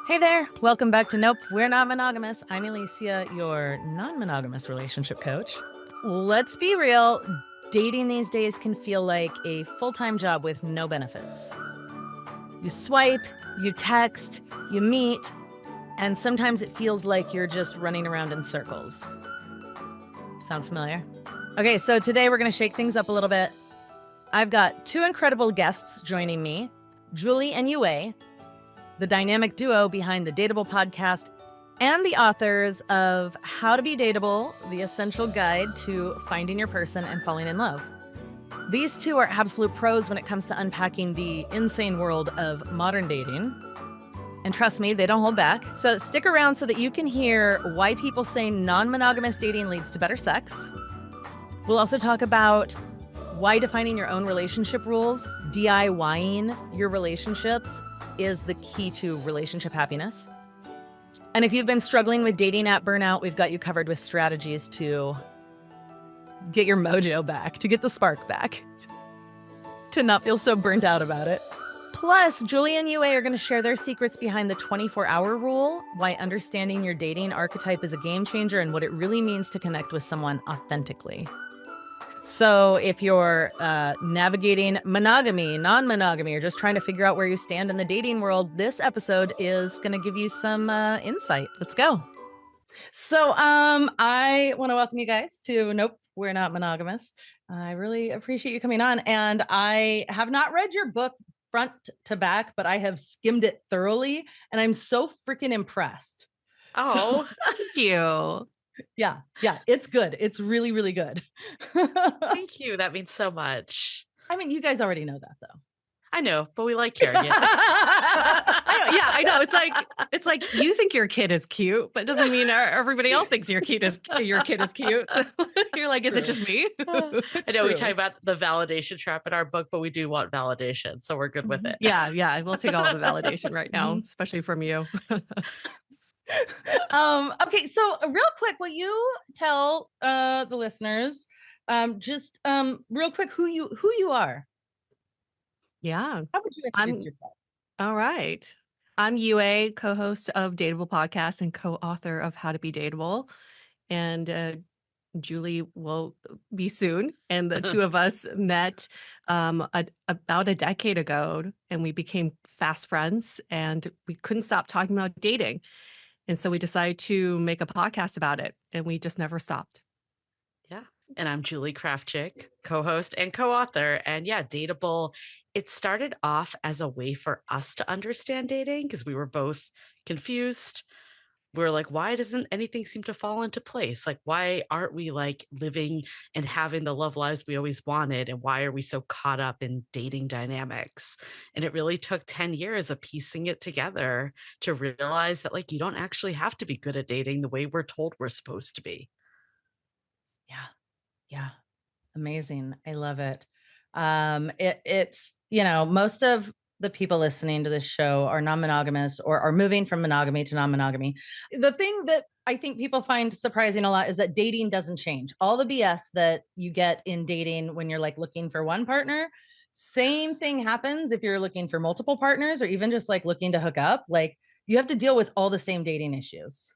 Hey there, welcome back to Nope, We're Not Monogamous. I'm Alicia, your non-monogamous relationship coach. Let's be real, dating these days can feel like a full-time job with no benefits. You swipe, you text, you meet, and sometimes it feels like you're just running around in circles. Sound familiar? Okay, so today we're going to shake things up a little bit. I've got two incredible guests joining me, Julie and Yue, the dynamic duo behind the Dateable podcast and the authors of How to Be Dateable, the essential guide to finding your person and falling in love. These two are absolute pros when it comes to unpacking the insane world of modern dating. And trust me, they don't hold back. So stick around so that you can hear why people say non-monogamous dating leads to better sex. We'll also talk about why defining your own relationship rules, DIYing your relationships, is the key to relationship happiness. And if you've been struggling with dating app burnout, we've got you covered with strategies to get your mojo back, to get the spark back, to not feel so burnt out about it. Plus, Julie and Yue are going to share their secrets behind the 24-hour rule, why understanding your dating archetype is a game changer, and what it really means to connect with someone authentically. So if you're navigating monogamy, non-monogamy, or just trying to figure out where you stand in the dating world, this episode is going to give you some insight. Let's go. So I want to welcome you guys to Nope, We're Not Monogamous. I really appreciate you coming on. And I have not read your book front to back, but I have skimmed it thoroughly. And I'm so freaking impressed. Oh, thank you. Yeah, it's good. It's really, really good. Thank you. That means so much. I mean, you guys already know that, though. I know, but we like hearing it. I know. It's like you think your kid is cute, but it doesn't mean everybody else thinks your kid is cute. You're like, is it just me? I know we talk about the validation trap in our book, but we do want validation, so we're good with it. Yeah. We'll take all the validation right now, especially from you. Okay, so real quick, will you tell the listeners just real quick who you are? Yeah. How would you introduce yourself? All right. I'm Yue, co-host of Dateable podcast and co-author of How to Be Dateable. And Julie will be soon. And the two of us met about a decade ago, and we became fast friends, and we couldn't stop talking about dating. And so we decided to make a podcast about it, and we just never stopped. Yeah. And I'm Julie Krafchick, co-host and co-author. And yeah, Dateable, it started off as a way for us to understand dating because we were both confused. We were like, why doesn't anything seem to fall into place? Like, why aren't we like living and having the love lives we always wanted? And why are we so caught up in dating dynamics? And it really took 10 years of piecing it together to realize that like, you don't actually have to be good at dating the way we're told we're supposed to be. Yeah. Amazing. I love it. It's, most of the people listening to this show are non-monogamous or are moving from monogamy to non-monogamy. The thing that I think people find surprising a lot is that dating doesn't change. All the BS that you get in dating when you're like looking for one partner, same thing happens if you're looking for multiple partners or even just like looking to hook up. Like you have to deal with all the same dating issues.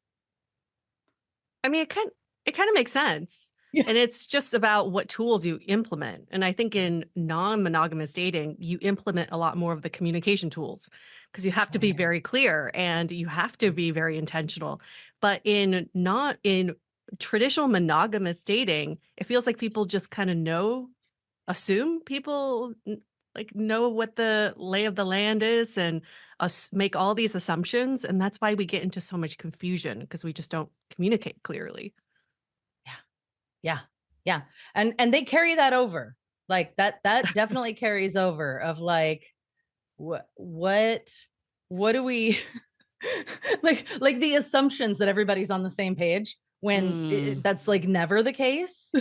I mean, it kind of makes sense. Yeah. And it's just about what tools you implement. And I think in non-monogamous dating, you implement a lot more of the communication tools because you have to be very clear and you have to be very intentional. But in traditional monogamous dating, it feels like people just kind of assume people like know what the lay of the land is and make all these assumptions. And that's why we get into so much confusion because we just don't communicate clearly. Yeah. And they carry that over like that definitely carries over of like, what do we like the assumptions that everybody's on the same page when that's like never the case.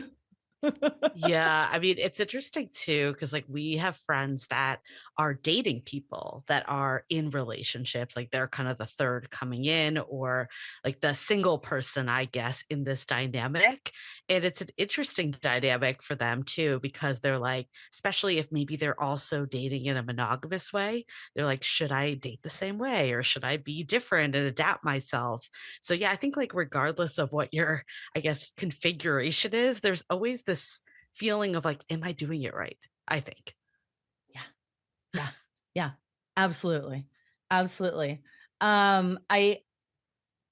Yeah, I mean, it's interesting too, because like we have friends that are dating people that are in relationships, like they're kind of the third coming in, or like the single person, I guess, in this dynamic. And it's an interesting dynamic for them too, because they're like, especially if maybe they're also dating in a monogamous way, they're like, should I date the same way or should I be different and adapt myself? So yeah, I think like regardless of what your, I guess, configuration is, there's always this feeling of like, am I doing it right? I think. Yeah. Yeah. Yeah. Absolutely. Absolutely. I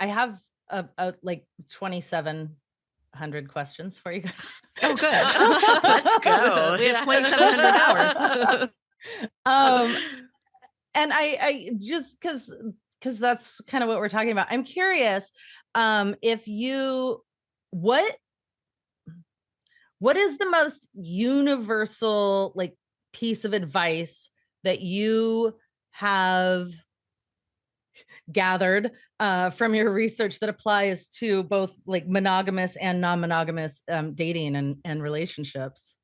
have a like 2,700 questions for you guys. Oh, good. Let's go. We have 2,700 hours. um, and I just because that's kind of what we're talking about. I'm curious, if you what what is the most universal like piece of advice that you have gathered from your research that applies to both like monogamous and non-monogamous dating and relationships?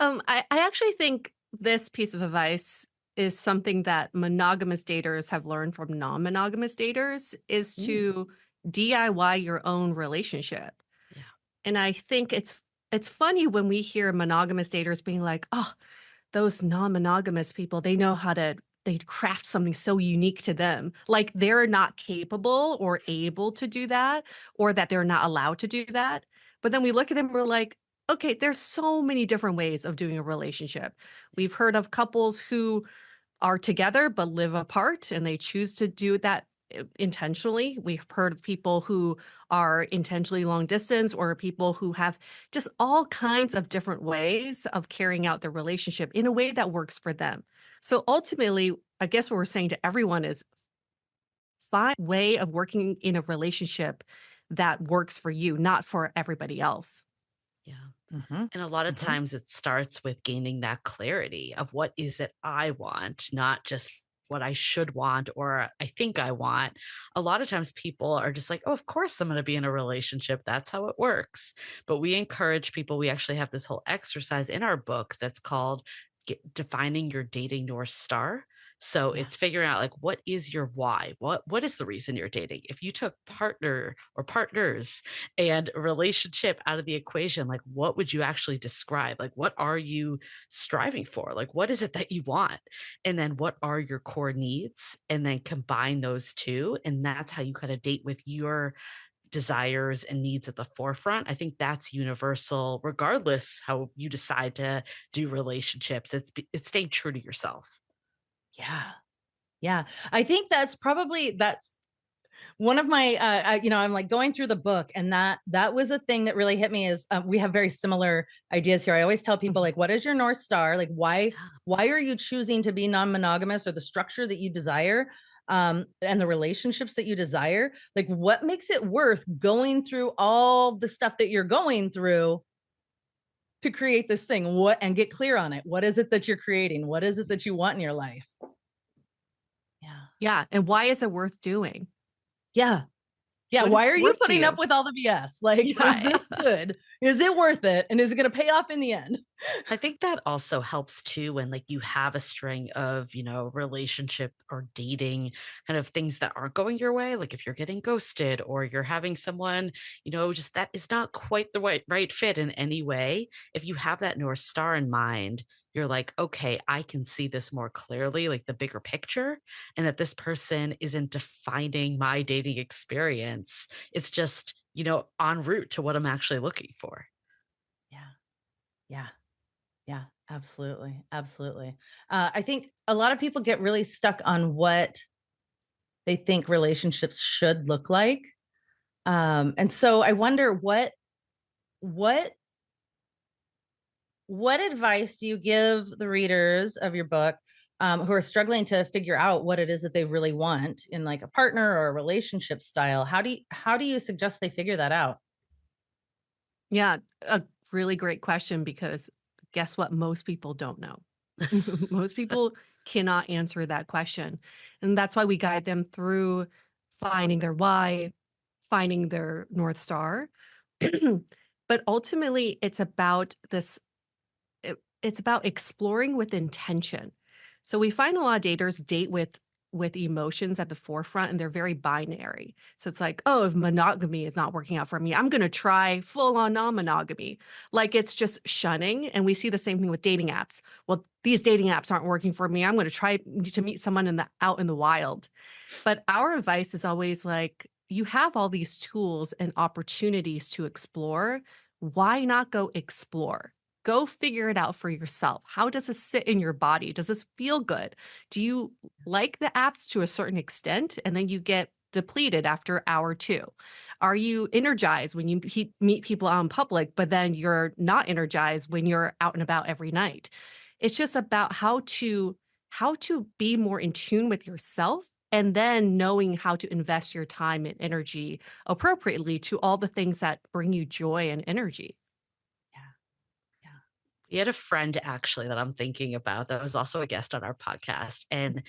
I actually think this piece of advice is something that monogamous daters have learned from non-monogamous daters is to DIY your own relationship. Yeah. And I think it's funny when we hear monogamous daters being like, "Oh, those non-monogamous people, they craft something so unique to them." Like they're not capable or able to do that, or that they're not allowed to do that. But then we look at them, we're like, okay, there's so many different ways of doing a relationship. We've heard of couples who are together but live apart and they choose to do that intentionally. We've heard of people who are intentionally long distance, or people who have just all kinds of different ways of carrying out their relationship in a way that works for them. So ultimately, I guess what we're saying to everyone is find a way of working in a relationship that works for you, not for everybody else. Yeah. Mm-hmm. And a lot of Mm-hmm. times it starts with gaining that clarity of what is it I want, not just what I should want or I think I want. A lot of times people are just like, oh, of course I'm going to be in a relationship. That's how it works. But we encourage people, we actually have this whole exercise in our book that's called defining your dating North Star. So Yeah. it's figuring out like what is your why? What is the reason you're dating? If you took partner or partners and a relationship out of the equation, like what would you actually describe? Like what are you striving for? Like what is it that you want? And then what are your core needs? And then combine those two. And that's how you kind of date with your desires and needs at the forefront. I think that's universal, regardless how you decide to do relationships. It's staying true to yourself. Yeah. Yeah. I think that's one of my I'm like going through the book, and that was a thing that really hit me is we have very similar ideas here. I always tell people, Mhm. like, what is your North Star? Like, Yeah. why are you choosing to be non-monogamous, or the structure that you desire, and the relationships that you desire? Like, what makes it worth going through all the stuff that you're going through to create this thing? What, and get clear on it. What is it that you're creating? What is it that you want in your life? Yeah. Yeah. And why is it worth doing? Yeah. Yeah, What why it's are you worth to putting up you. with all the BS? Like, is Yeah. this good? Is it worth it? And is it going to pay off in the end? I think that also helps too when like you have a string of, relationship or dating kind of things that aren't going your way. Like if you're getting ghosted or you're having someone, just that is not quite the right fit in any way. If you have that North Star in mind, you're like, okay, I can see this more clearly, like the bigger picture, and that this person isn't defining my dating experience. It's just, en route to what I'm actually looking for. Yeah. Yeah. Yeah. Absolutely. Absolutely. I think a lot of people get really stuck on what they think relationships should look like. And so I wonder what what advice do you give the readers of your book, who are struggling to figure out what it is that they really want in like a partner or a relationship style? How do you suggest they figure that out? Yeah. A really great question, because guess what? Most people don't know. Most people cannot answer that question. And that's why we guide them through finding their why, finding their North Star. But ultimately, it's about it's about exploring with intention. So we find a lot of daters date with emotions at the forefront, and they're very binary. So it's like, oh, if monogamy is not working out for me, I'm going to try full on non-monogamy. Like it's just shunning. And we see the same thing with dating apps. Well, these dating apps aren't working for me. I'm going to try to meet someone out in the wild. But our advice is always like, you have all these tools and opportunities to explore. Why not go explore? Go figure it out for yourself. How does this sit in your body? Does this feel good? Do you like the apps to a certain extent and then you get depleted after hour two? Are you energized when you meet people out in public, but then you're not energized when you're out and about every night? It's just about how to be more in tune with yourself and then knowing how to invest your time and energy appropriately to all the things that bring you joy and energy. We had a friend actually that I'm thinking about that was also a guest on our podcast. And,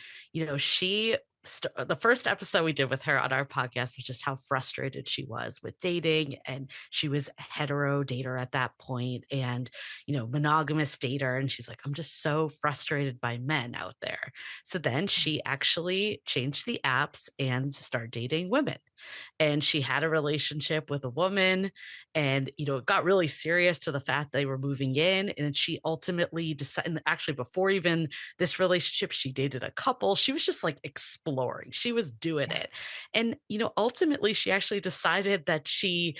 the first episode we did with her on our podcast was just how frustrated she was with dating. And she was a hetero dater at that point and, monogamous dater. And she's like, I'm just so frustrated by men out there. So then she actually changed the apps and started dating women. And she had a relationship with a woman and it got really serious to the fact they were moving in, and she ultimately decided, and actually before even this relationship she dated a couple. She was just like exploring, she was doing it. And ultimately she actually decided that she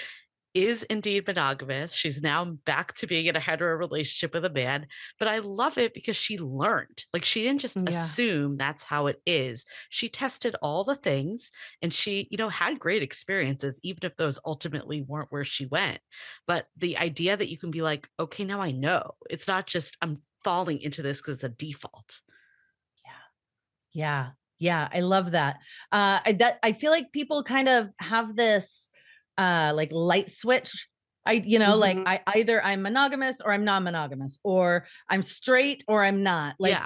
is indeed monogamous. She's now back to being in a hetero relationship with a man. But I love it because she learned. Like she didn't just Yeah. assume that's how it is. She tested all the things and she, had great experiences, even if those ultimately weren't where she went. But the idea that you can be like, okay, now I know. It's not just I'm falling into this because it's a default. Yeah. Yeah. I love that. I feel like people kind of have this like light switch. Like I'm monogamous or I'm non-monogamous, or I'm straight or I'm not. Like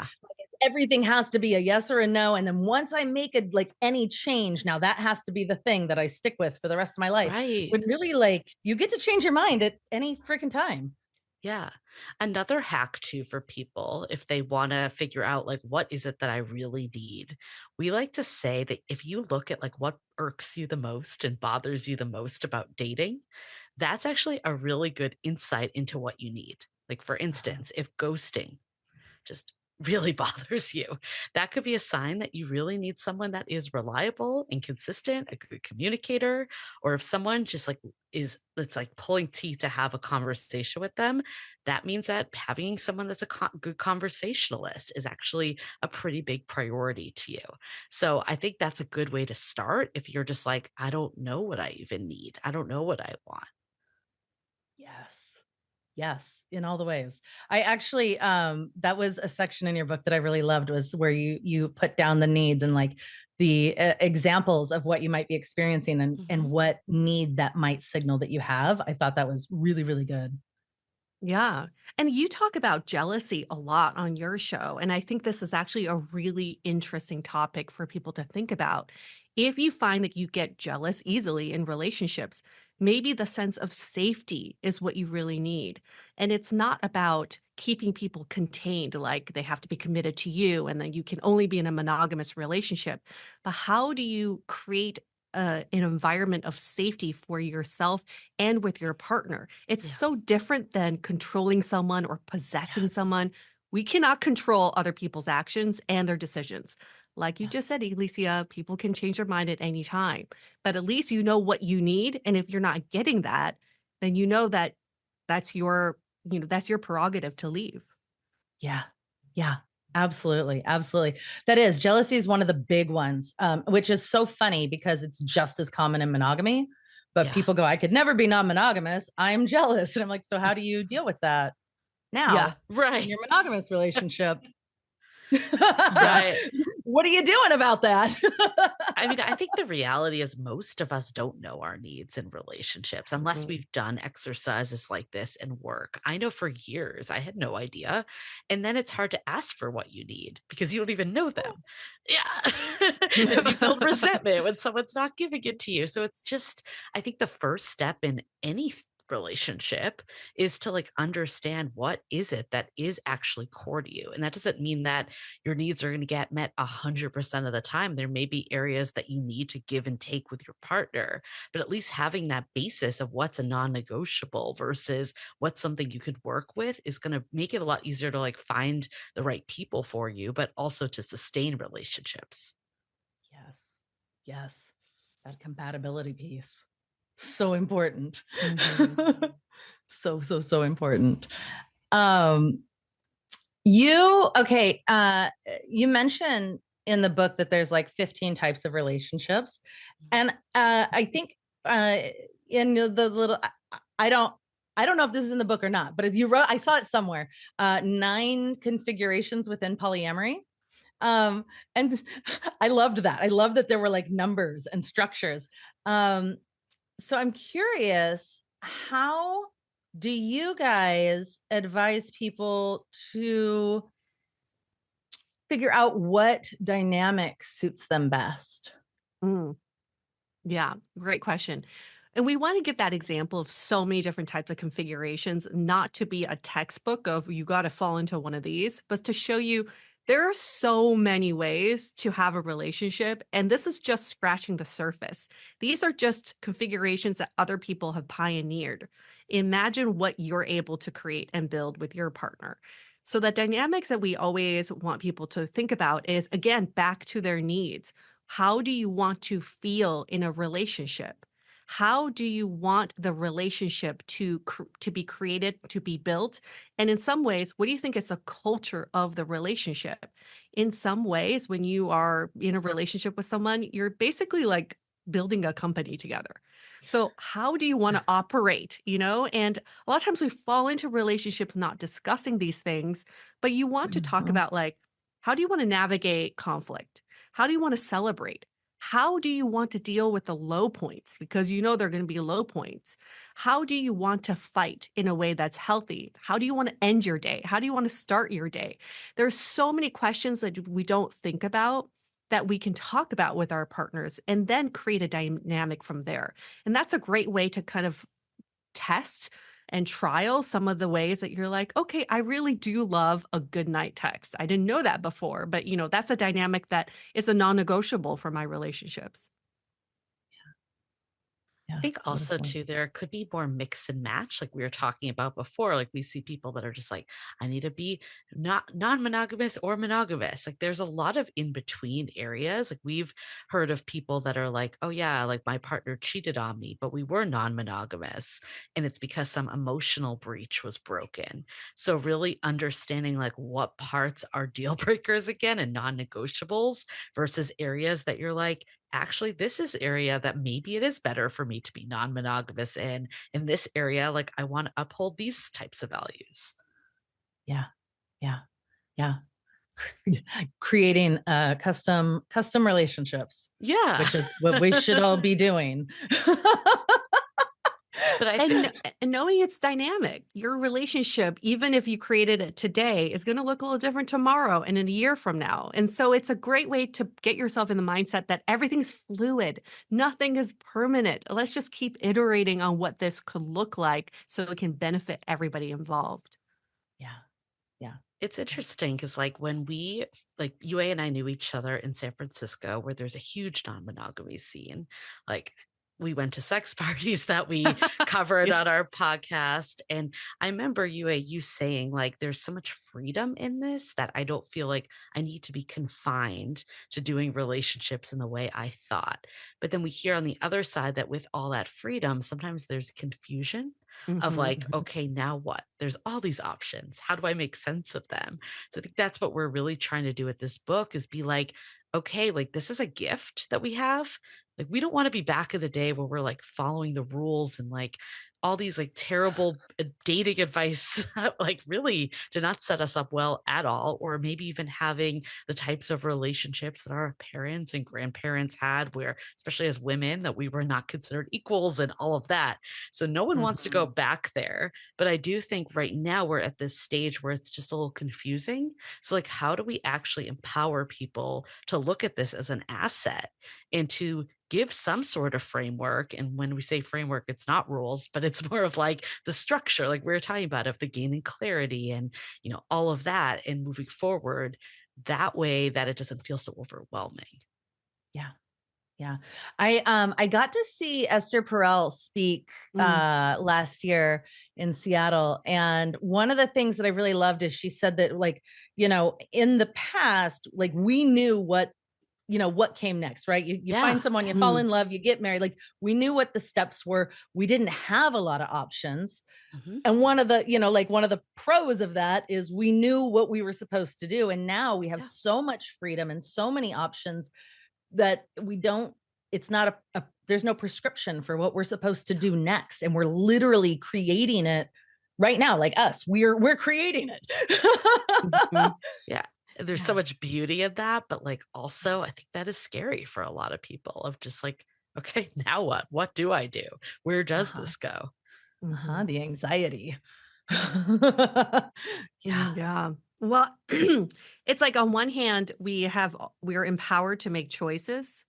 everything has to be a yes or a no. And then once I make it like any change, now that has to be the thing that I stick with for the rest of my life. Right. When really like you get to change your mind at any freaking time. Yeah. Another hack too for people, if they want to figure out like, what is it that I really need? We like to say that if you look at like what irks you the most and bothers you the most about dating, that's actually a really good insight into what you need. Like, for instance, if ghosting just really bothers you, that could be a sign that you really need someone that is reliable and consistent, a good communicator. Or if someone just like it's like pulling teeth to have a conversation with them, that means that having someone that's a good conversationalist is actually a pretty big priority to you. So I think that's a good way to start if you're just like, I don't know what I even need. I don't know what I want. Yes, in all the ways. I actually, that was a section in your book that I really loved, was where you put down the needs and like the examples of what you might be experiencing and what need that might signal that you have. I thought that was really, really good. Yeah. And you talk about jealousy a lot on your show. And I think this is actually a really interesting topic for people to think about. If you find that you get jealous easily in relationships, maybe the sense of safety is what you really need. And it's not about keeping people contained, like they have to be committed to you and then you can only be in a monogamous relationship. But how do you create an environment of safety for yourself and with your partner? It's so different than controlling someone or possessing someone. We cannot control other people's actions and their decisions. Like you just said, Alicia, people can change their mind at any time, but at least you know what you need. And if you're not getting that, then you know that that's that's your prerogative to leave. Yeah. Yeah. Absolutely. Absolutely. That is, jealousy is one of the big ones, which is so funny because it's just as common in monogamy. But people go, I could never be non-monogamous. I'm jealous. And I'm like, so how do you deal with that now? In your monogamous relationship? Right. What are you doing about that? I mean, I think the reality is most of us don't know our needs in relationships unless we've done exercises like this in work. I know for years I had no idea. And then it's hard to ask for what you need because you don't even know them. Yeah. And you build resentment when someone's not giving it to you. So it's just, I think the first step in any relationship is to like understand what is it that is actually core to you. And that doesn't mean that your needs are going to get met 100% of the time. There may be areas that you need to give and take with your partner, but at least having that basis of what's a non-negotiable versus what's something you could work with is going to make it a lot easier to like find the right people for you, but also to sustain relationships. Yes. Yes. That compatibility piece. So important. So important. You mentioned in the book that there's like 15 types of relationships. And I think in the little, I don't know if this is in the book or not, but if you wrote, I saw it somewhere, 9 configurations within polyamory. And I loved that. I love that there were like numbers and structures. So I'm curious, how do you guys advise people to figure out what dynamic suits them best? Yeah, great question. And we want to give that example of so many different types of configurations, not to be a textbook of you got to fall into one of these, but to show you there are so many ways to have a relationship. And this is just scratching the surface. These are just configurations that other people have pioneered. Imagine what you're able to create and build with your partner. So, the dynamics that we always want people to think about is, again, back to their needs. How do you want to feel in a relationship? How do you want the relationship to be created, to be built? And in some ways, what do you think is the culture of the relationship? In some ways, when you are in a relationship with someone, you're basically like building a company together. So how do you want to operate, And a lot of times we fall into relationships not discussing these things, but you want to talk about like, how do you want to navigate conflict? How do you want to celebrate? How do you want to deal with the low points? Because you know there are going to be low points. How do you want to fight in a way that's healthy? How do you want to end your day? How do you want to start your day? There's so many questions that we don't think about that we can talk about with our partners and then create a dynamic from there. And that's a great way to kind of test and trial some of the ways that you're like, okay, I really do love a good night text. I didn't know that before, but that's a dynamic that is a non-negotiable for my relationships. I think also too, there could be more mix and match, like we were talking about before. Like we see people that are just like, I need to be not non-monogamous or monogamous. Like there's a lot of in between areas. Like we've heard of people that are like, oh yeah, like my partner cheated on me, but we were non-monogamous, and it's because some emotional breach was broken. So really understanding like what parts are deal breakers again and non-negotiables versus areas that you're like, actually this is area that maybe it is better for me to be non-monogamous in this area, like I want to uphold these types of values. Yeah Creating custom relationships, which is what we should all be doing. But and knowing it's dynamic, your relationship, even if you created it today, is going to look a little different tomorrow and in a year from now. And so it's a great way to get yourself in the mindset that everything's fluid. Nothing is permanent. Let's just keep iterating on what this could look like so it can benefit everybody involved. Yeah. It's interesting because like when Yue and I knew each other in San Francisco, where there's a huge non-monogamy scene, like we went to sex parties that we covered on our podcast. And I remember you saying like, there's so much freedom in this that I don't feel like I need to be confined to doing relationships in the way I thought. But then we hear on the other side that with all that freedom, sometimes there's confusion of like, okay, now what? There's all these options. How do I make sense of them? So I think that's what we're really trying to do with this book is be like, okay, like this is a gift that we have. Like we don't want to be back in the day where we're like following the rules and like all these like terrible dating advice that like really did not set us up well at all, or maybe even having the types of relationships that our parents and grandparents had where, especially as women, that we were not considered equals and all of that. So no one wants to go back there. But I do think right now we're at this stage where it's just a little confusing. So like, how do we actually empower people to look at this as an asset and to give some sort of framework. And when we say framework, it's not rules, but it's more of like the structure, like we were talking about, of the gaining clarity and, all of that, and moving forward that way that it doesn't feel so overwhelming. Yeah. Yeah. I got to see Esther Perel speak last year in Seattle. And one of the things that I really loved is she said that, like, in the past, like, we knew what came next, right? You Yeah. find someone, you fall in love, you get married. Like, we knew what the steps were. We didn't have a lot of options. And one of the pros of that is we knew what we were supposed to do. And now we have so much freedom and so many options that it's not there's no prescription for what we're supposed to do next. And we're literally creating it right now. Like us, we're creating it. Yeah. There's so much beauty in that, but like also I think that is scary for a lot of people, of just like, okay, now what? What do I do? Where does this go? The anxiety. Yeah. Well, it's like on one hand, we're empowered to make choices.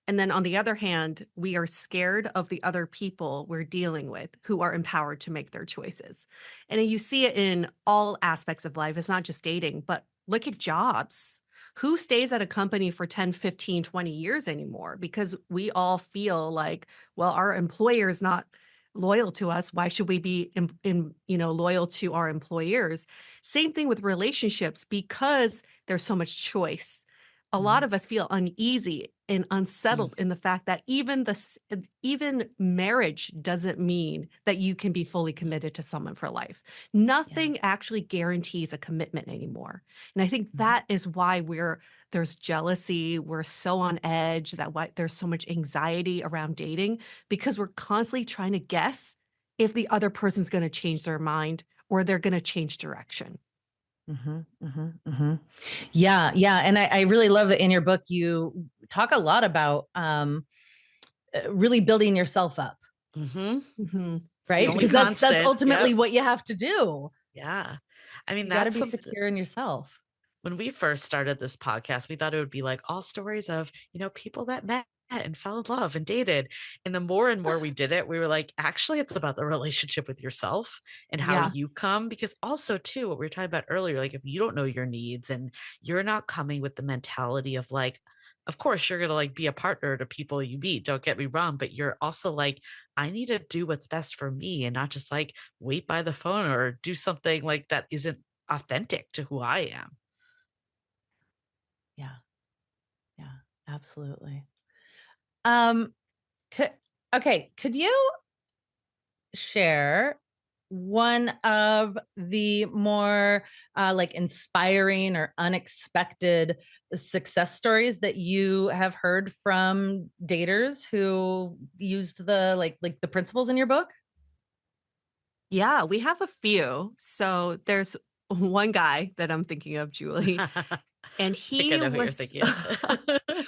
And then on the other hand, we are scared of the other people we're dealing with who are empowered to make their choices. And you see it in all aspects of life. It's not just dating, but look at jobs. Who stays at a company for 10, 15, 20 years anymore? Because we all feel like, well, our employer is not loyal to us. Why should we be loyal to our employers? Same thing with relationships, because there's so much choice. A lot of us feel uneasy and unsettled in the fact that even marriage doesn't mean that you can be fully committed to someone for life. Nothing actually guarantees a commitment anymore. And I think that is why there's jealousy. We're so on edge, why there's so much anxiety around dating, because we're constantly trying to guess if the other person's going to change their mind or they're going to change direction. Yeah. And I really love that in your book, you talk a lot about really building yourself up. Right. Because that's ultimately what you have to do. Yeah. I mean, you got to be secure in yourself. When we first started this podcast, we thought it would be like all stories of, people that met and fell in love and dated. And the more and more we did it, we were like, actually, it's about the relationship with yourself and how you come. Because also, too, what we were talking about earlier, like if you don't know your needs and you're not coming with the mentality of like, of course, you're going to like be a partner to people you meet. Don't get me wrong. But you're also like, I need to do what's best for me and not just like wait by the phone or do something like that isn't authentic to who I am. Yeah, absolutely. Could you share one of the more like inspiring or unexpected success stories that you have heard from daters who used the the principles in your book? Yeah, we have a few. So there's one guy that I'm thinking of, Julie. And he was,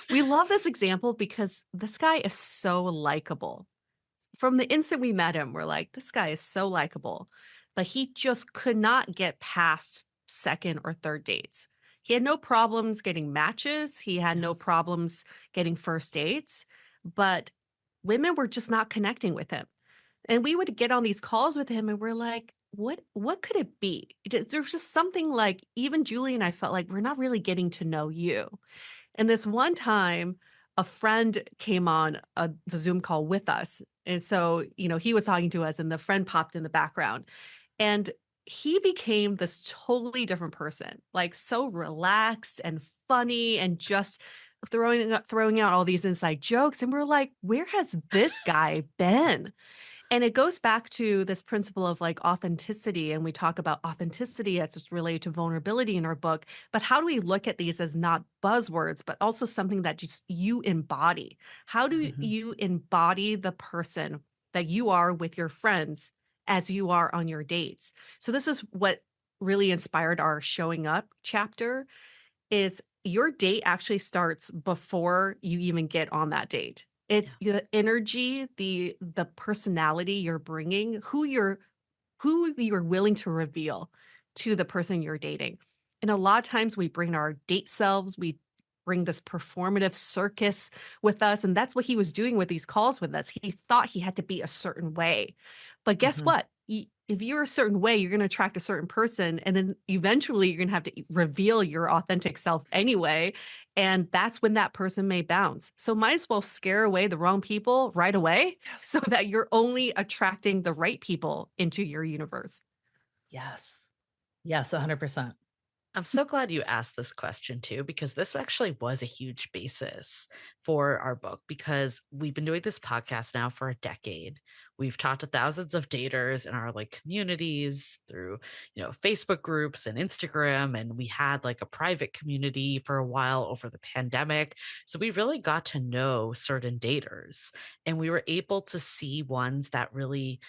we love this example because this guy is so likable. From the instant we met him, we're like, this guy is so likable, but he just could not get past second or third dates. He had no problems getting matches. He had no problems getting first dates, but women were just not connecting with him. And we would get on these calls with him and we're like, what could it be? There's just something like, even Julie and I felt like we're not really getting to know you. And this one time, a friend came on the Zoom call with us. And so, he was talking to us and the friend popped in the background. And he became this totally different person, like so relaxed and funny and just throwing out all these inside jokes. And we're like, where has this guy been? And it goes back to this principle of like authenticity. And we talk about authenticity as it's related to vulnerability in our book. But how do we look at these as not buzzwords, but also something that just you embody? How do you embody the person that you are with your friends as you are on your dates? So this is what really inspired our showing up chapter, is your date actually starts before you even get on that date. It's the energy, the personality you're bringing, who you're willing to reveal to the person you're dating. And a lot of times we bring our date selves, we bring this performative circus with us. And that's what he was doing with these calls with us. He thought he had to be a certain way. But guess Mhm. what? If you're a certain way, you're going to attract a certain person. And then eventually you're going to have to reveal your authentic self anyway. And that's when that person may bounce. So might as well scare away the wrong people right away so that you're only attracting the right people into your universe. Yes. Yes, 100%. I'm so glad you asked this question too, because this actually was a huge basis for our book because we've been doing this podcast now for a decade. We've talked to thousands of daters in our like communities through, Facebook groups and Instagram. And we had like a private community for a while over the pandemic. So we really got to know certain daters and we were able to see ones that really,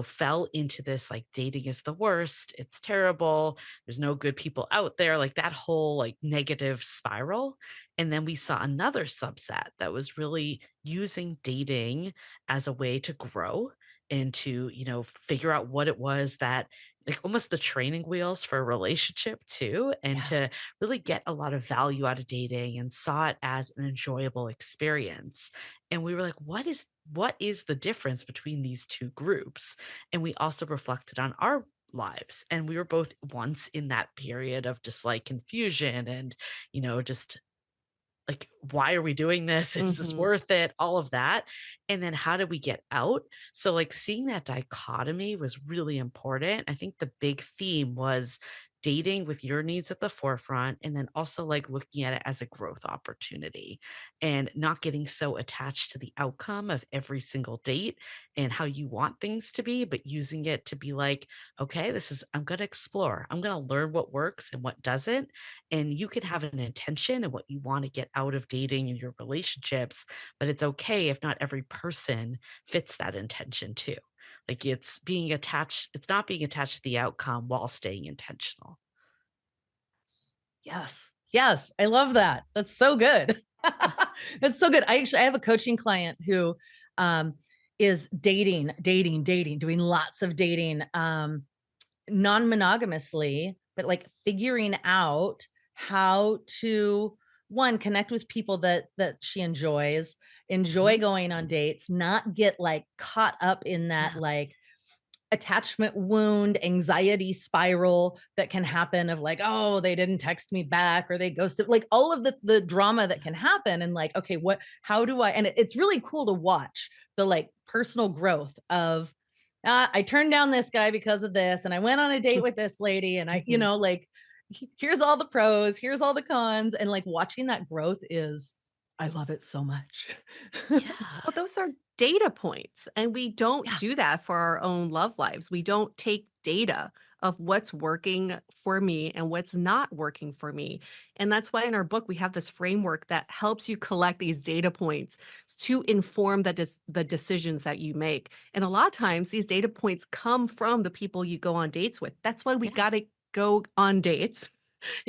fell into this like dating is the worst. It's terrible, there's no good people out there, like that whole like negative spiral. And then we saw another subset that was really using dating as a way to grow and to, figure out what it was that like almost the training wheels for a relationship too, and Yeah. to really get a lot of value out of dating and saw it as an enjoyable experience. And we were like, what is the difference between these two groups? And we also reflected on our lives. And we were both once in that period of just like confusion and, just like, why are we doing this? Is this Mhm. worth it? All of that. And then how did we get out? So, like, seeing that dichotomy was really important. I think the big theme was dating with your needs at the forefront and then also like looking at it as a growth opportunity and not getting so attached to the outcome of every single date and how you want things to be, but using it to be like, okay, I'm going to explore, I'm going to learn what works and what doesn't. And you could have an intention and what you want to get out of dating and your relationships, but it's okay if not every person fits that intention too. Like it's not being attached to the outcome while staying intentional. Yes. Yes. I love that. That's so good. That's so good. I have a coaching client who um, is dating, doing lots of dating, non-monogamously, but like figuring out how to one connect with people that she enjoy Mhm. going on dates, not get like caught up in that Yeah. like attachment wound anxiety spiral that can happen of like, oh, they didn't text me back or they ghosted, like all of the drama that can Yes. happen. And like, okay, how do I, and it's really cool to watch the like personal growth of I turned down this guy because of this and I went on a date with this lady and I, Mhm. like here's all the pros, here's all the cons, and like watching that growth is, I love it so much. Yeah. Well, those are data points, and we don't Yeah. do that for our own love lives. We don't take data of what's working for me and what's not working for me. And that's why in our book, we have this framework that helps you collect these data points to inform the decisions that you make. And a lot of times, these data points come from the people you go on dates with. That's why we Yeah. got to go on dates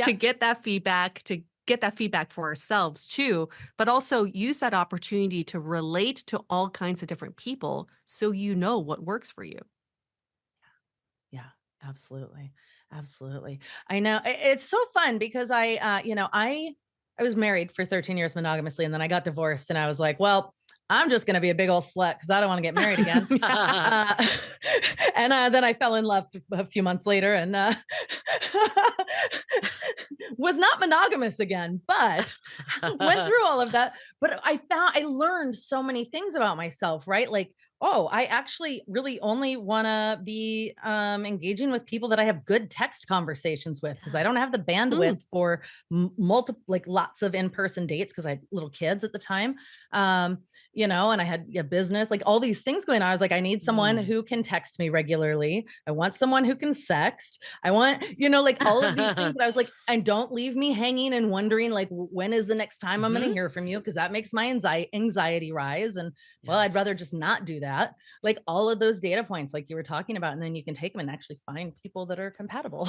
to Yep. get that feedback for ourselves too, but also use that opportunity to relate to all kinds of different people so you know what works for you. Yeah, absolutely. Absolutely. I know it's so fun because I was married for 13 years monogamously and then I got divorced and I was like, well, I'm just going to be a big old slut because I don't want to get married again. Uh, and then I fell in love a few months later and was not monogamous again, but went through all of that. But I learned so many things about myself, right? Like, oh, I actually really only want to be engaging with people that I have good text conversations with because I don't have the Mm, bandwidth for multiple, like lots of in-person dates because I had little kids at the time. Um, and I had a business, like all these things going on. I was like, I need someone Mm. who can text me regularly. I want someone who can sext. I want, like all of these things that I was like, and don't leave me hanging and wondering like, when is the next time I'm going to Mhm. hear from you? Because that makes my anxiety rise. And well, I'd rather Yes. just not do that. Like all of those data points, like you were talking about, and then you can take them and actually find people that are compatible.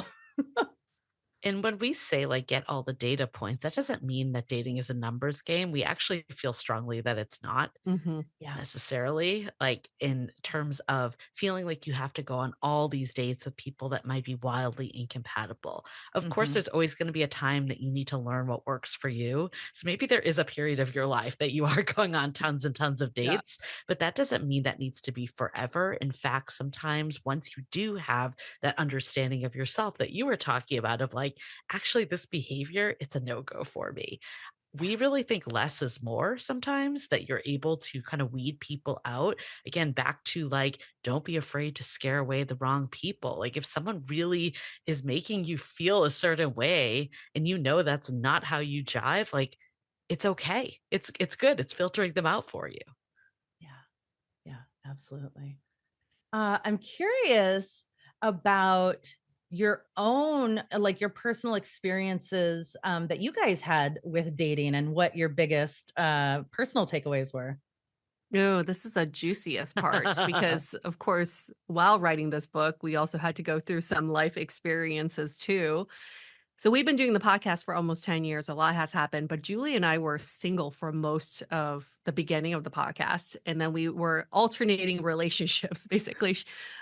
And when we say like get all the data points, that doesn't mean that dating is a numbers game. We actually feel strongly that it's not Hmm. Yeah. necessarily, like in terms of feeling like you have to go on all these dates with people that might be wildly incompatible. Of course, Mhm. there's always going to be a time that you need to learn what works for you. So maybe there is a period of your life that you are going on tons and tons of Yeah. dates, but that doesn't mean that needs to be forever. In fact, sometimes once you do have that understanding of yourself that you were talking about, of like, actually, this behavior, it's a no go for me, we really think less is more sometimes, that you're able to kind of weed people out. Again, back to like, don't be afraid to scare away the wrong people. Like, if someone really is making you feel a certain way and you know that's not how you jive, like, it's okay. It's good. It's filtering them out for you. Yeah. Yeah, absolutely. I'm curious about your own, like your personal experiences that you guys had with dating and what your biggest personal takeaways were. No, this is the juiciest part because, of course, while writing this book, we also had to go through some life experiences too. So we've been doing the podcast for almost 10 years. A lot has happened, but Julie and I were single for most of the beginning of the podcast. And then we were alternating relationships, basically.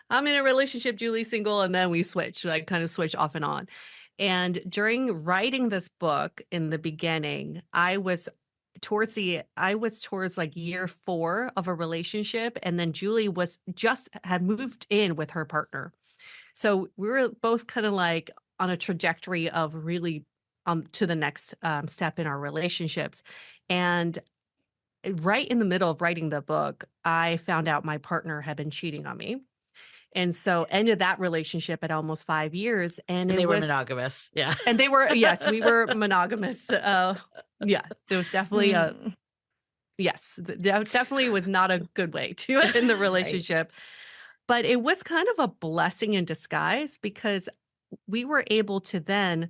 I'm in a relationship, Julie's single, and then we switch, like kind of switch off and on. And during writing this book in the beginning, I was towards like year 4 of a relationship. And then Julie was just had moved in with her partner. So we were both kind of like on a trajectory of really to the next step in our relationships. And right in the middle of writing the book, I found out my partner had been cheating on me. And so ended that relationship at almost 5 years. And And it they were was, monogamous. Yeah. and they were, yes, we were monogamous. Yeah, it was definitely a, Mm, yes, definitely was not a good way to end the right. relationship. But it was kind of a blessing in disguise because we were able to then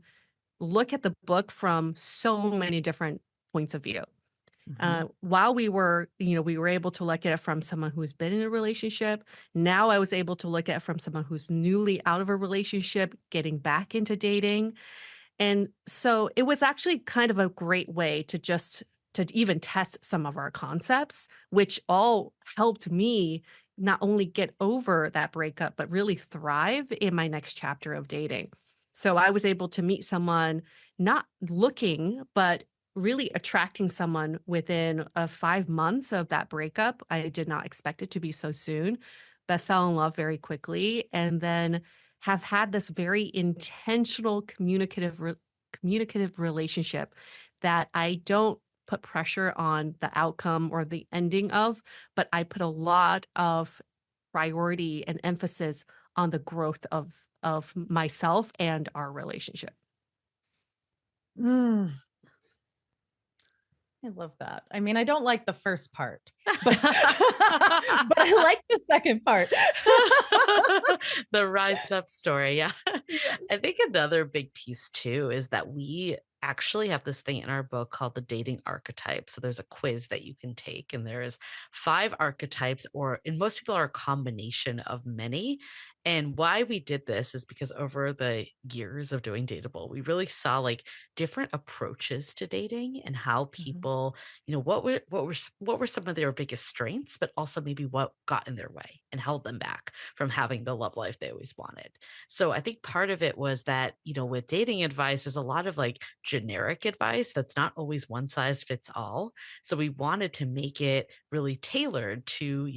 look at the book from so many different points of view. Mhm. While we were able to look at it from someone who's been in a relationship. Now I was able to look at it from someone who's newly out of a relationship, getting back into dating. And so it was actually kind of a great way to even test some of our concepts, which all helped me not only get over that breakup, but really thrive in my next chapter of dating. So I was able to meet someone not looking, but really attracting someone within 5 months of that breakup. I did not expect it to be so soon, but fell in love very quickly. And then have had this very intentional communicative relationship that I don't put pressure on the outcome or the ending of, but I put a lot of priority and emphasis on the growth of myself and our relationship. Mm, I love that. I mean, I don't like the first part, but but I like the second part. The rise up story. Yeah. Yes. I think another big piece too is that we actually have this thing in our book called the dating archetype. So there's a quiz that you can take, and there is 5 archetypes, or in most people are a combination of many. And why we did this is because over the years of doing Dateable, we really saw like different approaches to dating and how Mhm. people, what were some of their biggest strengths, but also maybe what got in their way and held them back from having the love life they always wanted. So I think part of it was that, with dating advice, there's a lot of like generic advice that's not always one size fits all. So we wanted to make it really tailored to,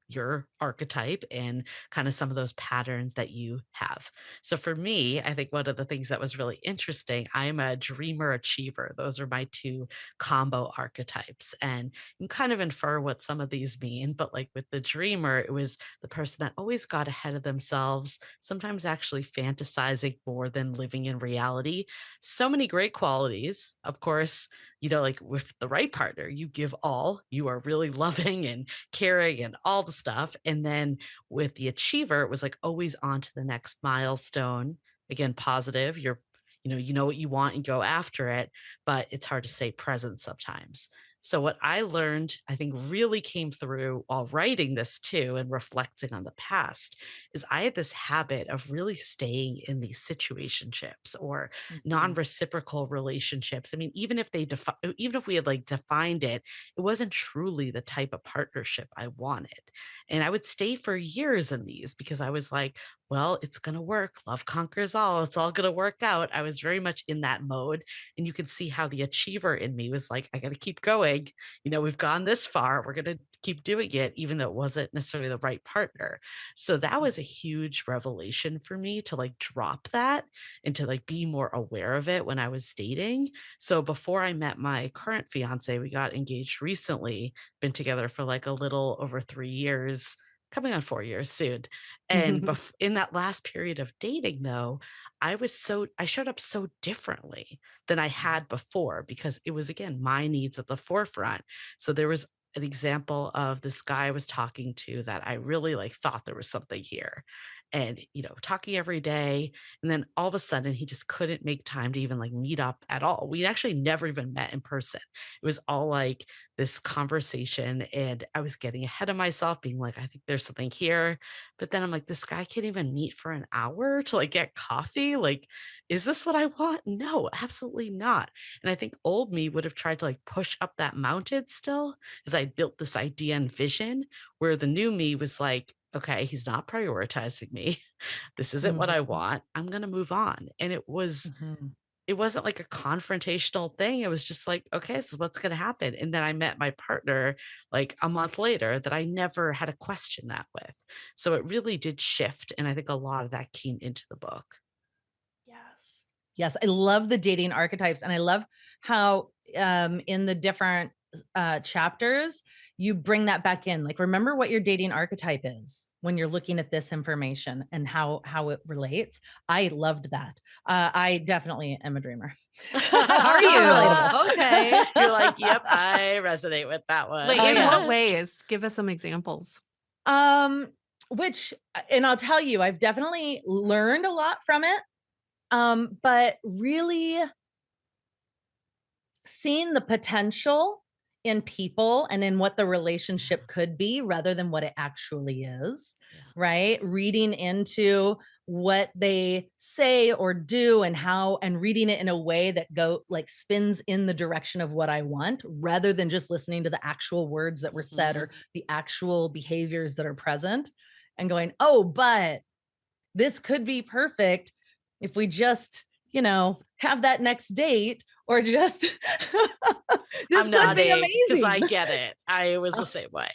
your archetype and kind of some of those patterns that you have. So for me, I think one of the things that was really interesting, I'm a dreamer achiever. Those are my 2 combo archetypes. And you can kind of infer what some of these mean, but like with the dreamer, it was the person that always got ahead of themselves, sometimes actually fantasizing more than living in reality. So many great qualities. Of course, like with the right partner, you give all, you are really loving and caring and all the stuff. And then with the achiever, it was like always on to the next milestone. Again, positive. You know what you want and go after it, but it's hard to stay present sometimes. So, what I learned, I think really came through while writing this too and reflecting on the past is I had this habit of really staying in these situationships or Mhm. non-reciprocal relationships. I mean, even if we had like defined it, it wasn't truly the type of partnership I wanted. And I would stay for years in these because I was like, well, it's going to work. Love conquers all. It's all going to work out. I was very much in that mode. And you could see how the achiever in me was like, I got to keep going. We've gone this far. We're going to keep doing it, even though it wasn't necessarily the right partner. So that was a huge revelation for me to like drop that and to like be more aware of it when I was dating. So before I met my current fiance, we got engaged recently, been together for like a little over 3 years, coming on 4 years soon. And in that last period of dating, though, I showed up so differently than I had before because it was, again, my needs at the forefront. So there was an example of this guy I was talking to that I really like thought there was something here. And, talking every day. And then all of a sudden he just couldn't make time to even like meet up at all. We actually never even met in person. It was all like this conversation. And I was getting ahead of myself, being like, I think there's something here. But then I'm like, this guy can't even meet for an hour to like get coffee. Like, is this what I want? No, absolutely not. And I think old me would have tried to like push up that mountain still as I built this idea and vision, where the new me was like, okay, he's not prioritizing me. This isn't what I Mhm. want. I'm going to move on. And Mhm. it wasn't like a confrontational thing. It was just like, okay, this is what's going to happen. And then I met my partner like a month later that I never had a question that with. So it really did shift. And I think a lot of that came into the book. Yes. Yes, I love the dating archetypes, and I love how in the different chapters you bring that back in. Like, remember what your dating archetype is when you're looking at this information and how it relates. I loved that. I definitely am a dreamer. Are Super you? relatable. Okay. You're like, yep, I resonate with that Wait, Oh one. in what yeah. ways? Give us some examples. Um, which, and I'll tell you, I've definitely learned a lot from it. But really seeing the potential in people and in what the relationship could be rather than what it actually is, Yeah. right? Reading into what they say or do and how, and reading it in a way that spins in the direction of what I want rather than just listening to the actual words that were said Mhm. or the actual behaviors that are present and going, oh, but this could be perfect if we just, have that next date or just this I'm could be nodding because I amazing. get it. I was the same way.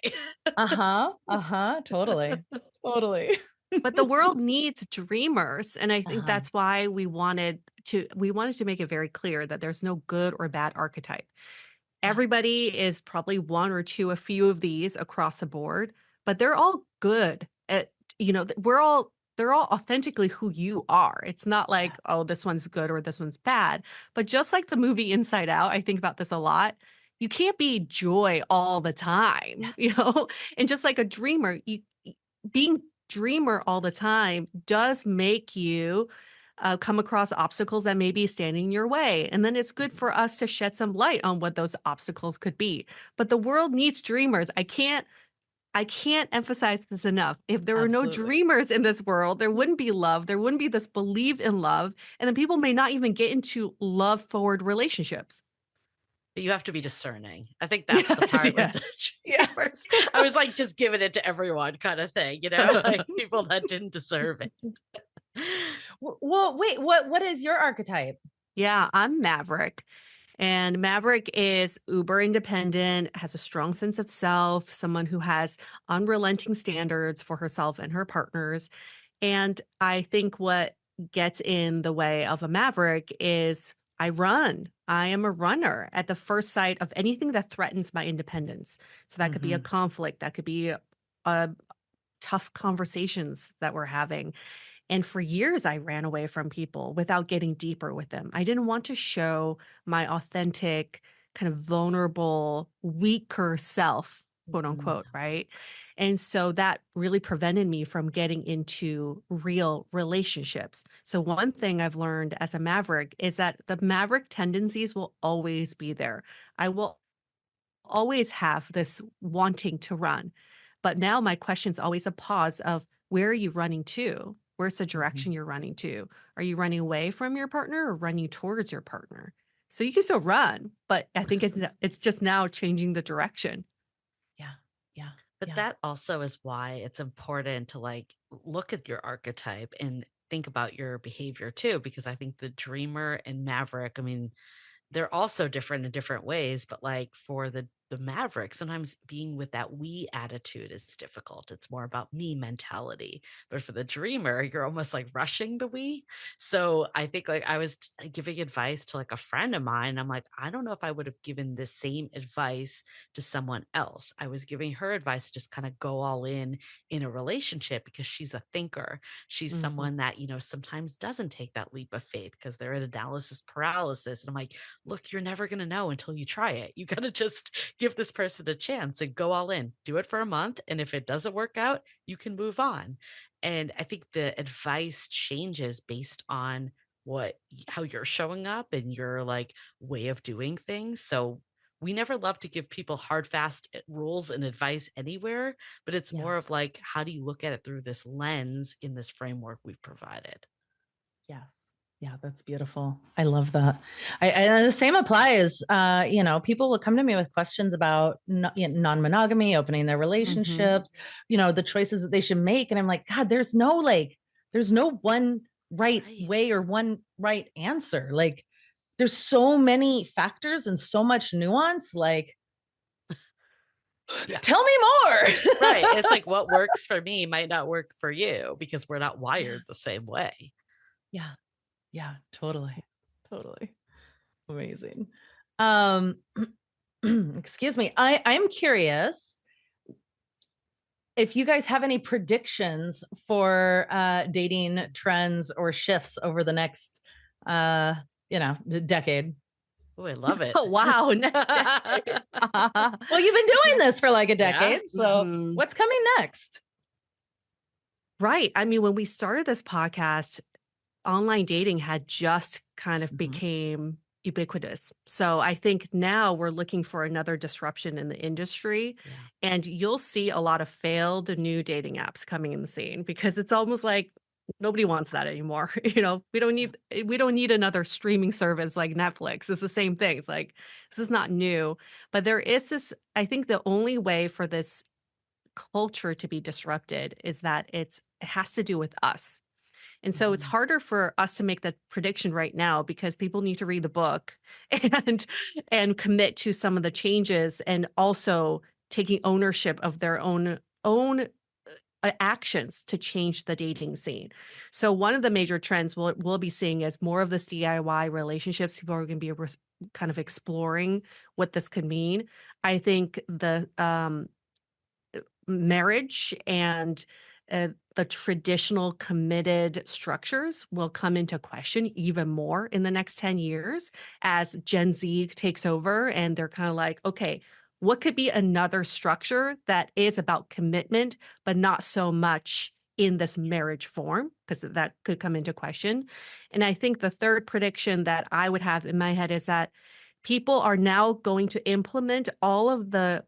Uh-huh. Uh-huh. Totally. Totally. But the world needs dreamers, and I think Uh-huh. that's why we wanted to make it very clear that there's no good or bad archetype. Yeah. Everybody is probably one or two, a few of these across the board, but they're all good at, they're all authentically who you are. It's not like, Yes. oh, this one's good or this one's bad. But just like the movie Inside Out, I think about this a lot. You can't be joy all the Yeah. time, you know? And just like a dreamer, being dreamer all the time does make you come across obstacles that may be standing in your way. And then it's good Mhm. for us to shed some light on what those obstacles could be. But the world needs dreamers. I can't emphasize this enough. If there were no Absolutely. dreamers in this world, there wouldn't be love. There wouldn't be this belief in love. And then people may not even get into love forward relationships. But you have to be discerning. I think that's the Yes, part with yes. the Yeah. dreamers. I was like just giving it to everyone kind of thing, like people that didn't deserve it. Well, wait, what is your archetype? Yeah, I'm Maverick. And Maverick is uber independent, has a strong sense of self, someone who has unrelenting standards for herself and her partners. And I think what gets in the way of a Maverick is I run. I am a runner at the first sight of anything that threatens my independence. So that could be a Mhm. conflict, that could be tough conversations that we're having. And for years, I ran away from people without getting deeper with them. I didn't want to show my authentic, kind of vulnerable, weaker self, quote Mhm. unquote, right? And so that really prevented me from getting into real relationships. So, one thing I've learned as a maverick is that the maverick tendencies will always be there. I will always have this wanting to run. But now my question is always a pause of where are you running to? Where's the direction you're running to? Are you running away from your partner or running towards your partner? So you can still run, but I think it's just now changing the direction. Yeah. Yeah. But Yeah. that also is why it's important to like look at your archetype and think about your behavior too, because I think the dreamer and maverick, I mean, they're also different in different ways, but like for the maverick, sometimes being with that we attitude is difficult. It's more about me mentality. But for the dreamer, you're almost like rushing the we. So I think like I was giving advice to like a friend of mine. I'm like, I don't know if I would have given the same advice to someone else. I was giving her advice to just kind of go all in a relationship because she's a thinker. She's someone that, sometimes doesn't take that leap of faith because they're in analysis paralysis. And I'm like, look, you're never going to know until you try it. You got to just give this person a chance and go all in. Do it for a month. And if it doesn't work out, you can move on. And I think the advice changes based on how you're showing up and your like way of doing things. So we never love to give people hard, fast rules and advice anywhere, but it's more of like, how do you look at it through this lens in this framework we've provided? Yes. Yeah, that's beautiful. I love that. And the same applies. People will come to me with questions about non-monogamy, opening their relationships, the choices that they should make. And I'm like, God, there's no one right way or one right answer. Like there's so many factors and so much nuance. Like, tell me more. Right. It's like what works for me might not work for you because we're not wired the same way. Yeah. Yeah, totally. Totally. Amazing. Excuse me. I'm curious if you guys have any predictions for dating trends or shifts over the next decade. Oh, I love it. Oh, wow. Next decade. Well, you've been doing this for like a decade. So what's coming next? Right. I mean, when we started this podcast, online dating had just kind of became ubiquitous. So I think now we're looking for another disruption in the industry. Yeah. And you'll see a lot of failed new dating apps coming in the scene because it's almost like nobody wants that anymore. We don't need another streaming service like Netflix. It's the same thing. It's like this is not new. But there is this, I think the only way for this culture to be disrupted is that it has to do with us. And so it's harder for us to make the prediction right now because people need to read the book and commit to some of the changes and also taking ownership of their own actions to change the dating scene. So one of the major trends we'll be seeing is more of this DIY relationships. People are going to be kind of exploring what this could mean. I think the marriage and the traditional committed structures will come into question even more in the next 10 years as Gen Z takes over and they're kind of like, okay, what could be another structure that is about commitment, but not so much in this marriage form, because that could come into question. And I think the third prediction that I would have in my head is that people are now going to implement all of the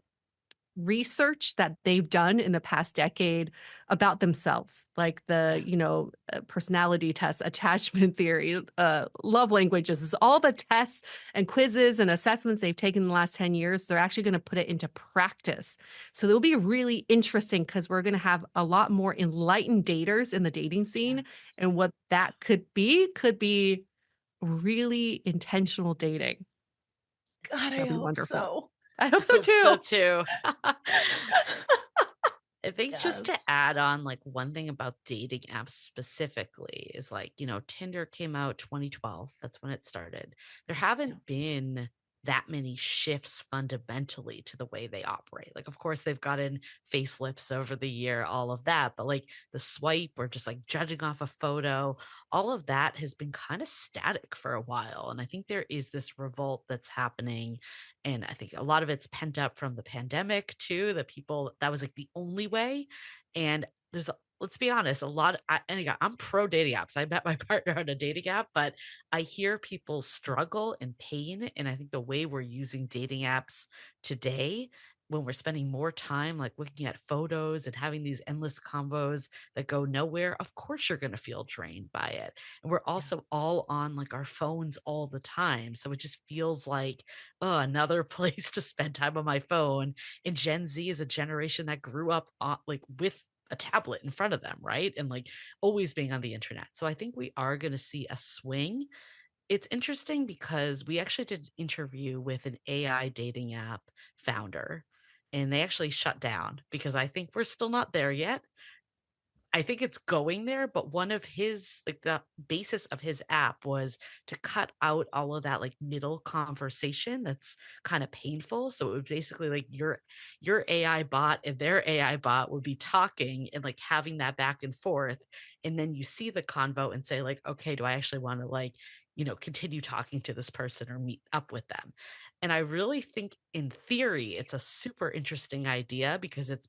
research that they've done in the past decade about themselves, like the personality tests, attachment theory, love languages, is all the tests and quizzes and assessments they've taken in the last 10 years. They're actually going to put it into practice. So it'll be really interesting because we're going to have a lot more enlightened daters in the dating scene. And what that could be really intentional dating. God, I hope so. I hope so too. I think just to add on, like one thing about dating apps specifically is like, Tinder came out 2012. That's when it started. There haven't been that many shifts fundamentally to the way they operate. Like, of course, they've gotten facelifts over the year, all of that, but like the swipe or just like judging off a photo, all of that has been kind of static for a while. And I think there is this revolt that's happening. And I think a lot of it's pent up from the pandemic too, that was like the only way. And there's let's be honest, and again, I'm pro dating apps. I met my partner on a dating app, but I hear people's struggle and pain. And I think the way we're using dating apps today, when we're spending more time like looking at photos and having these endless combos that go nowhere, of course you're going to feel drained by it. And we're Yeah. also all on like our phones all the time. So it just feels like, oh, another place to spend time on my phone. And Gen Z is a generation that grew up like with a tablet in front of them, right? And like always being on the internet. So I think we are going to see a swing. It's interesting because we actually did an interview with an AI dating app founder, and they actually shut down because I think we're still not there yet. I think it's going there, but one of his like the basis of his app was to cut out all of that like middle conversation that's kind of painful. So it would basically like your AI bot and their AI bot would be talking and like having that back and forth. And then you see the convo and say, like, okay, do I actually want to like, continue talking to this person or meet up with them? And I really think in theory, it's a super interesting idea because it's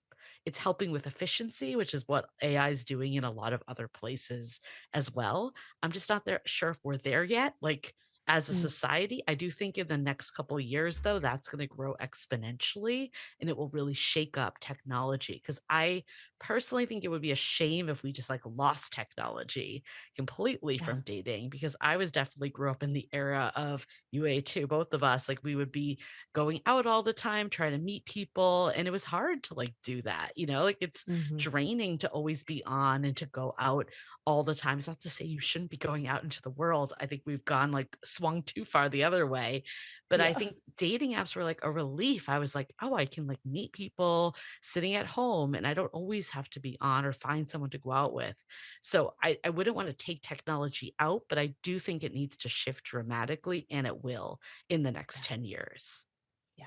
helping with efficiency, which is what AI is doing in a lot of other places as well. I'm just not there sure if we're there yet. Like as a Mm. society, I do think in the next couple of years, though, that's going to grow exponentially and it will really shake up technology. Because I personally think it would be a shame if we just like lost technology completely Yeah. from dating. Because I was definitely grew up in the era of UA too, both of us. Like we would be going out all the time, trying to meet people. And it was hard to like do that, like it's Mhm. draining to always be on and to go out all the time. It's not to say you shouldn't be going out into the world. I think we've gone like swung too far the other way. But I Yeah. think dating apps were like a relief. I was like, oh, I can like meet people sitting at home and I don't always have to be on or find someone to go out with. So I wouldn't want to take technology out, but I do think it needs to shift dramatically and it will in the next 10 years. Yeah.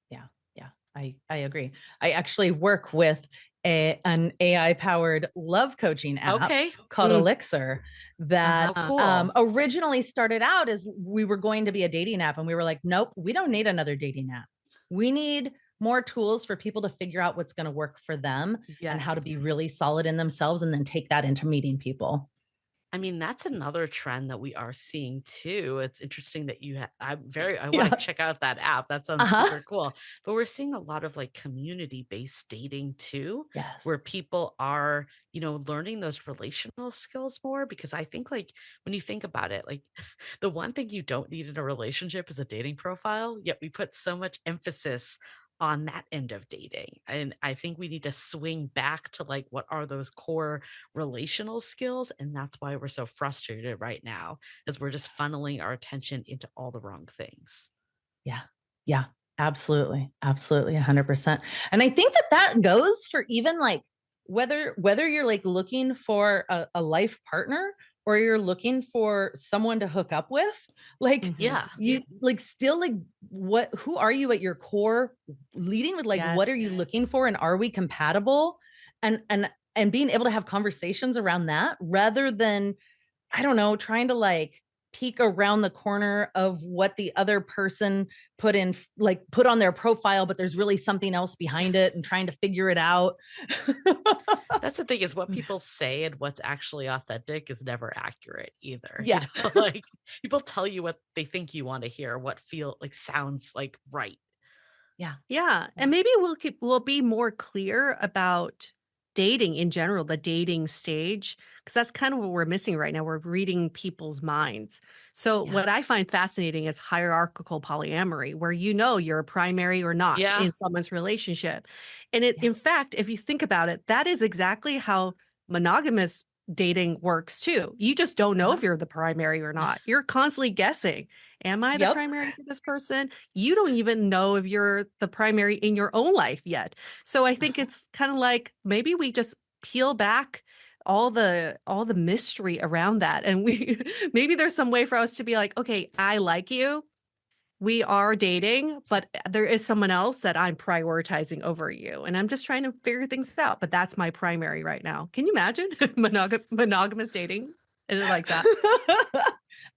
Yeah. Yeah. I agree. I actually work with an AI powered love coaching app Okay. called Mm. Elixir that Oh, cool. originally started out as we were going to be a dating app. And we were like, nope, we don't need another dating app. We need more tools for people to figure out what's going to work for them and how to Yes. be really solid in themselves and then take that into meeting people. I mean, that's another trend that we are seeing too. It's interesting that I want to Yeah. check out that app. That sounds Uh-huh. super cool. But we're seeing a lot of like community-based dating too, where Yes. people are, learning those relational skills more. Because I think like when you think about it, like the one thing you don't need in a relationship is a dating profile, yet we put so much emphasis on that end of dating. And I think we need to swing back to like what are those core relational skills. And that's why we're so frustrated right now, is we're just funneling our attention into all the wrong things. Yeah. Yeah. Absolutely. Absolutely. 100%. And I think that goes for even like whether you're like looking for a life partner or you're looking for someone to hook up with, like Mhm. Yeah. you like still like who are you at your core, leading with like what are Yes. you looking for and are we compatible, and being able to have conversations around that rather than, I don't know, trying to like peek around the corner of what the other person put on their profile, but there's really something else behind it and trying to figure it out. That's the thing, is what people say and what's actually authentic is never accurate either. Yeah. Like people tell you what they think you want to hear, what feel like sounds like right. Yeah. Yeah, Yeah. and maybe we'll be more clear about dating in general, the dating stage, because that's kind of what we're missing right now. We're reading people's minds. So Yeah. what I find fascinating is hierarchical polyamory, where you're a primary or not Yeah. in someone's relationship. And Yeah. in fact, if you think about it, that is exactly how monogamous dating works too. You just don't know Uh-huh. if you're the primary or not. You're constantly guessing. Am I the Yep. primary for this person? You don't even know if you're the primary in your own life yet. So I think it's kind of like maybe we just peel back all the mystery around that, and we maybe there's some way for us to be like, okay, I like you. We are dating, but there is someone else that I'm prioritizing over you. And I'm just trying to figure things out. But that's my primary right now. Can you imagine monogamous dating? And like that.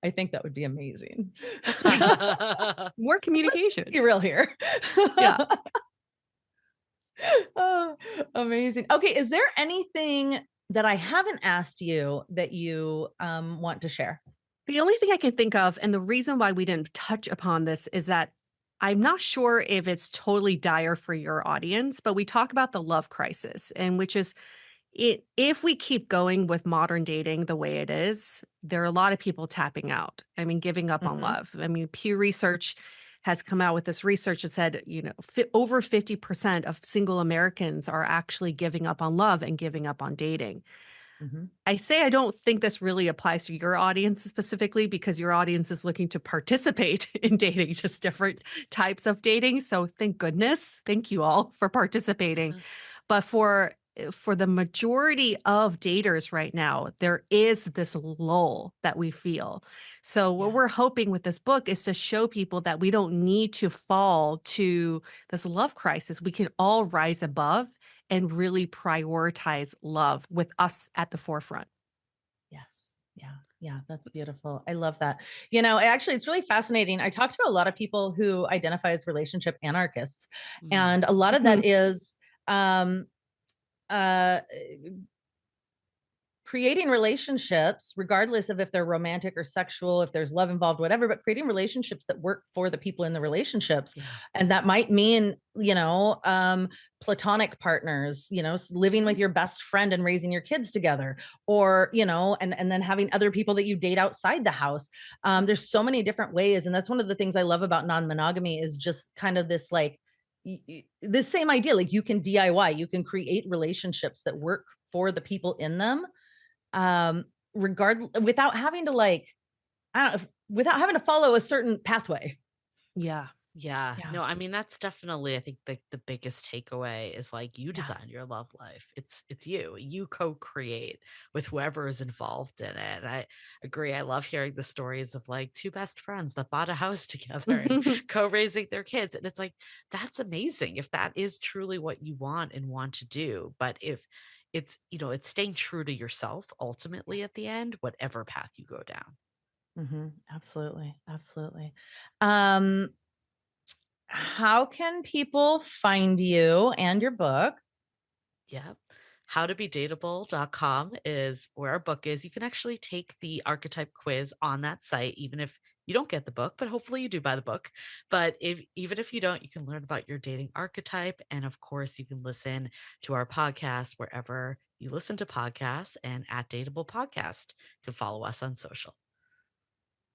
I think that would be amazing. More communication. Be real here. Yeah. Oh, amazing. Okay, is there anything that I haven't asked you that you want to share? The only thing I can think of, and the reason why we didn't touch upon this is that I'm not sure if it's totally dire for your audience, but we talk about the love crisis, and which is if we keep going with modern dating the way it is, there are a lot of people tapping out. I mean, giving up on Mhm. love. I mean, Pew Research has come out with this research that said, over 50% of single Americans are actually giving up on love and giving up on dating. Mhm. I say I don't think this really applies to your audience specifically because your audience is looking to participate in dating, just different types of dating. So thank goodness. Thank you all for participating. Mhm. But for the majority of daters right now, there is this lull that we feel. So what Yeah. we're hoping with this book is to show people that we don't need to fall to this love crisis. We can all rise above and really prioritize love with us at the forefront. Yes. Yeah. Yeah. That's beautiful. I love that. You know, actually, it's really fascinating. I talk to a lot of people who identify as relationship anarchists, Mm. and a lot of that is um, uh, creating relationships, regardless of if they're romantic or sexual, if there's love involved, whatever, but creating relationships that work for the people in the relationships. Yeah. And that might mean, platonic partners, living with your best friend and raising your kids together, or, and then having other people that you date outside the house. There's so many different ways. And that's one of the things I love about non-monogamy is just kind of this like, this same idea, like you can DIY, you can create relationships that work for the people in them, without having to without having to follow a certain pathway. Yeah. Yeah. Yeah. No, I mean, that's definitely, I think the biggest takeaway is like you Yeah. design your love life. It's you co-create with whoever is involved in it. I agree. I love hearing the stories of like two best friends that bought a house together and co-raising their kids. And it's like, that's amazing if that is truly what you want and want to do. But if it's staying true to yourself ultimately at the end, whatever path you go down. Absolutely. Absolutely. Um, how can people find you and your book? Yeah. Howtobedateable.com is where our book is. You can actually take the archetype quiz on that site, even if you don't get the book, but hopefully you do buy the book. But even if you don't, you can learn about your dating archetype. And of course, you can listen to our podcast wherever you listen to podcasts, and at Dateable Podcast. You can follow us on social.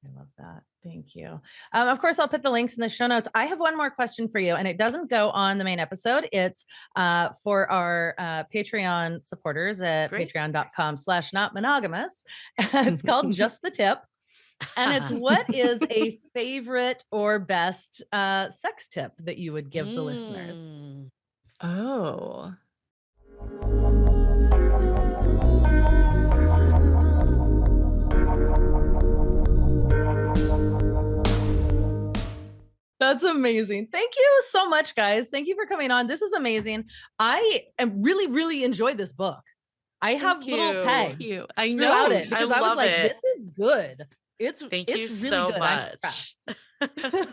I love that. Thank you. Of course, I'll put the links in the show notes. I have one more question for you, and it doesn't go on the main episode. It's for our Patreon supporters at Great. patreon.com/notmonogamous. It's called Just the Tip. And it's what is a favorite or best sex tip that you would give the listeners? Mm. Oh. That's amazing. Thank you so much, guys. Thank you for coming on. This is amazing. I am really enjoyed this book. I have little Thank tags You. I throughout know. it because I I was love like, it. this is good. Thank It's you really so good. I'm much. impressed.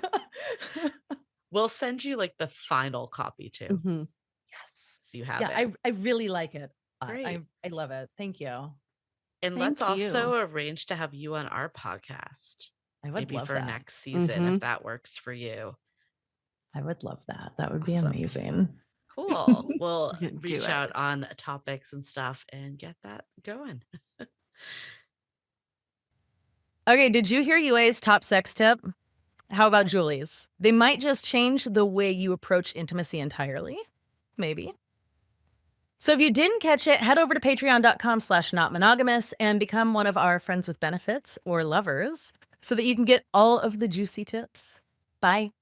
We'll send you like the final copy too, Mhm. Yes. so you have Yeah, it. I really like it. Great. I love it. Thank you. And let's Thank also you. arrange to have you on our podcast, I would maybe love for that. next season, if Mhm. that works for you. I would love that. That would be Awesome. amazing. Cool. We'll Do reach it. out on topics and stuff and get that going. Okay, did you hear Yue's top sex tip? How about Julie's? They might just change the way you approach intimacy entirely. Maybe. So if you didn't catch it, head over to patreon.com/notmonogamous and become one of our friends with benefits or lovers so that you can get all of the juicy tips. Bye.